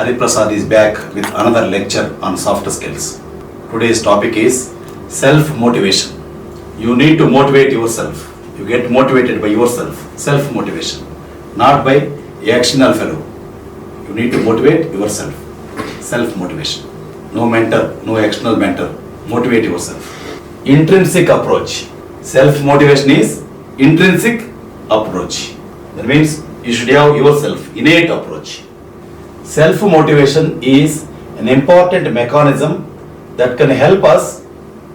Hari Prasad is back with another lecture on soft skills. Today's topic is self-motivation. You need to motivate yourself. You get motivated by yourself. Self-motivation. Not by external fellow. You need to motivate yourself. Self-motivation. No mentor, no external mentor. Motivate yourself. Intrinsic approach. Self-motivation is intrinsic approach. That means you should have yourself, innate approach. Self-motivation is an important mechanism that can help us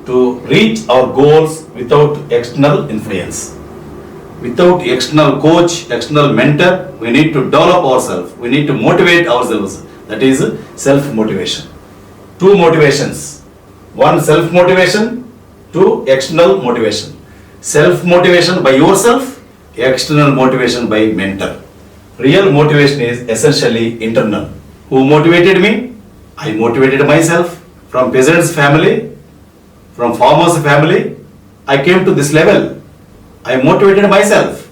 to reach our goals without external influence. Without external coach, external mentor, we need to develop ourselves. We need to motivate ourselves. That is self-motivation. Two motivations. One self-motivation, two external motivation. Self-motivation by yourself, external motivation by mentor. Real motivation is essentially internal. Who motivated me? I motivated myself. From peasants' family, from farmers' family, I came to this level. I motivated myself.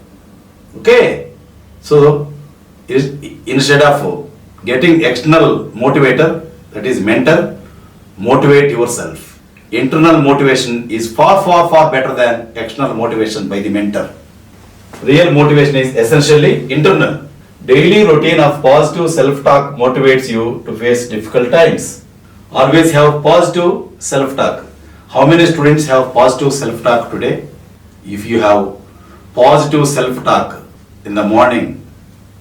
Okay? So, instead of getting external motivator, that is mentor, motivate yourself. Internal motivation is far better than external motivation by the mentor. Real motivation is essentially internal. Daily routine of positive self-talk motivates you to face difficult times. Always have positive self-talk. How many students have positive self-talk today? If you have positive self-talk in the morning,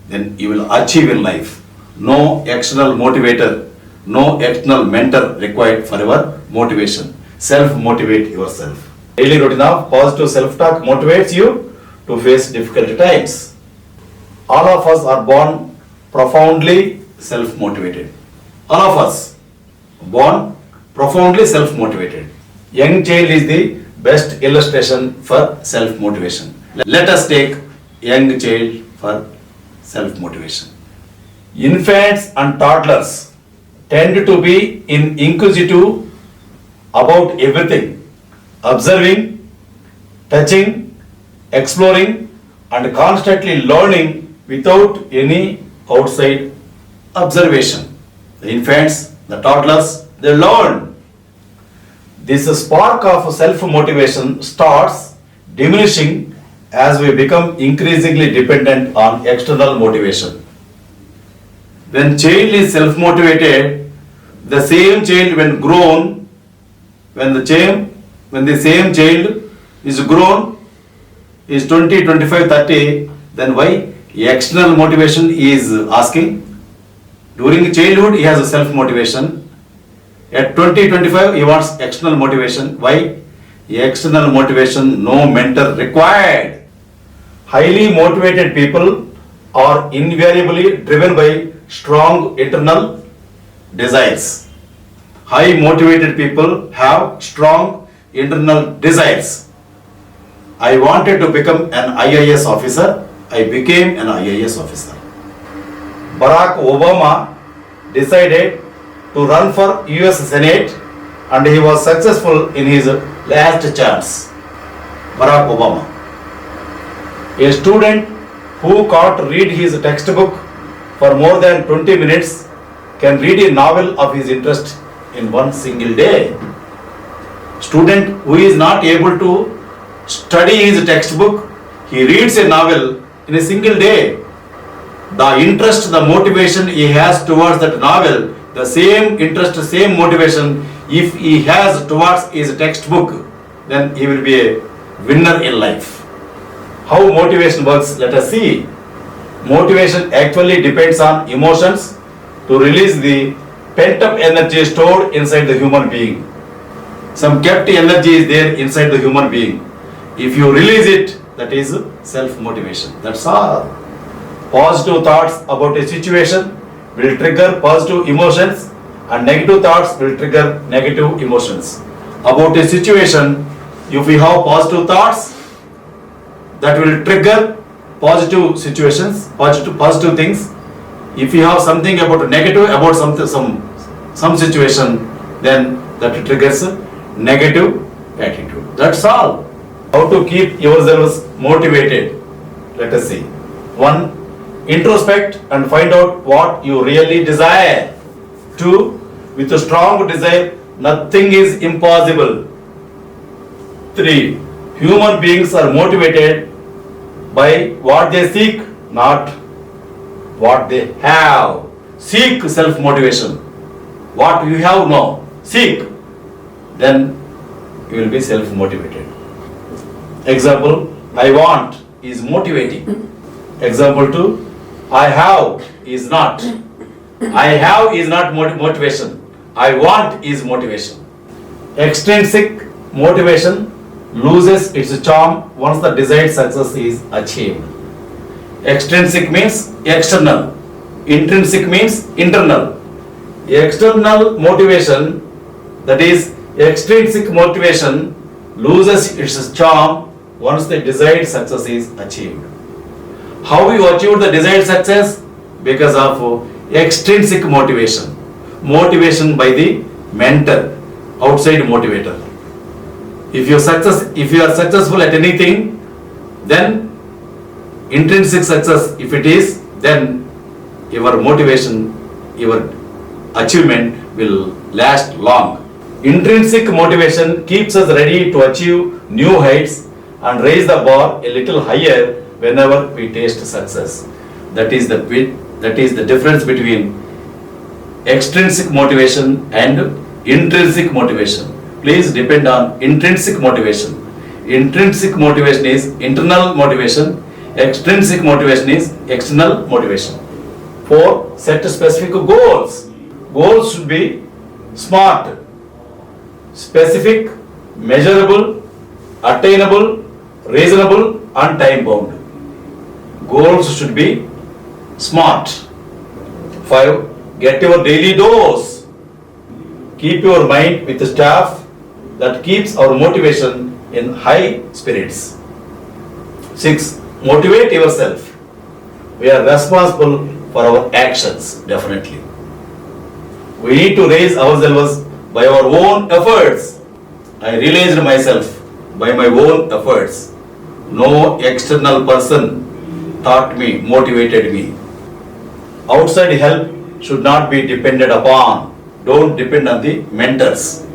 then you will achieve in life. No external motivator, no external mentor required for your motivation. Self-motivate yourself. Daily routine of positive self-talk motivates you to face difficult times. All of us are born profoundly self-motivated. All of us born profoundly self-motivated. Young child is the best illustration for self-motivation. Let us take young child for self-motivation. Infants and toddlers tend to be inquisitive about everything, observing, touching, exploring, and constantly learning without any outside observation. The infants, the toddlers, they learn. This spark of self-motivation starts diminishing as we become increasingly dependent on external motivation. When child is self-motivated, the same child when grown, when the same child is grown, is 20, 25, 30, then why external motivation is asking? During childhood, he has a self-motivation. At 20, 25, he wants external motivation. Why? External motivation, no mentor required. Highly motivated people are invariably driven by strong internal desires. High motivated people have strong internal desires. I wanted to become an IAS officer. I became an IAS officer. Barack Obama decided to run for US Senate and he was successful in his last chance. Barack Obama. A student who can't read his textbook for more than 20 minutes can read a novel of his interest in one single day. Student who is not able to study his textbook, he reads a novel in a single day. The interest, the motivation he has towards that novel, the same interest, same motivation, if he has towards his textbook, then he will be a winner in life. How motivation works, let us see. Motivation actually depends on emotions to release the pent-up energy stored inside the human being. Some kept energy is there inside the human being. If you release it, that is self-motivation. That's all. Positive thoughts about a situation will trigger positive emotions and negative thoughts will trigger negative emotions. About a situation, if we have positive thoughts, that will trigger positive situations, positive things. If you have something about negative about some situation, then that triggers negative attitude. That's all. How to keep yourselves motivated? Let us see. One, Introspect and find out what you really desire. 2. With a strong desire, nothing is impossible. 3. Human beings are motivated by what they seek, not what they have. Seek self-motivation. What you have now, seek. Then you will be self-motivated. Example, I want is motivating. Example 2, I have is not. I have is not motivation. I want is motivation. Extrinsic motivation loses its charm once the desired success is achieved. Extrinsic means external. Intrinsic means internal. External motivation, that is extrinsic motivation, loses its charm once the desired success is achieved. How you achieve the desired success? Because of extrinsic motivation. Motivation by the mentor, outside motivator. If you are successful at anything, then intrinsic success, if it is, then your motivation, your achievement will last long. Intrinsic motivation keeps us ready to achieve new heights and raise the bar a little higher whenever we taste success. That is the difference between extrinsic motivation and intrinsic motivation. Please depend on intrinsic motivation. Intrinsic motivation is internal motivation. Extrinsic motivation is external motivation. 4. Set specific goals. Goals should be SMART. Specific, measurable, attainable, reasonable and time bound. Goals should be SMART. 5. Get your daily dose. Keep your mind with staff that keeps our motivation in high spirits. 6. Motivate yourself. We are responsible for our actions, definitely. We need to raise ourselves by our own efforts. I realized myself by my own efforts. No external person taught me, motivated me. Outside help should not be depended upon. Don't depend on the mentors.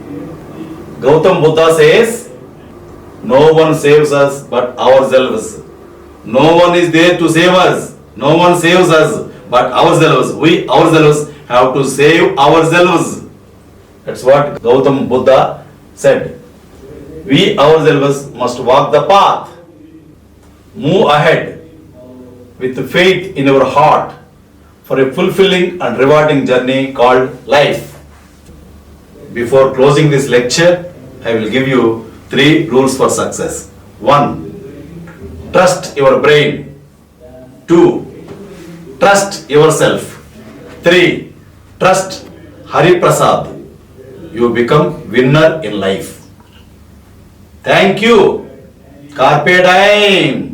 Gautam Buddha says, no one saves us but ourselves. No one is there to save us. No one saves us but ourselves. We ourselves have to save ourselves. That's what Gautam Buddha said. We ourselves must walk the path. Move ahead with faith in our heart for a fulfilling and rewarding journey called life. Before closing this lecture, I will give you 3 rules for success. 1. Trust your brain. 2. Trust yourself. 3. Trust Hari Prasad. You become winner in life. Thank you. Carpe diem.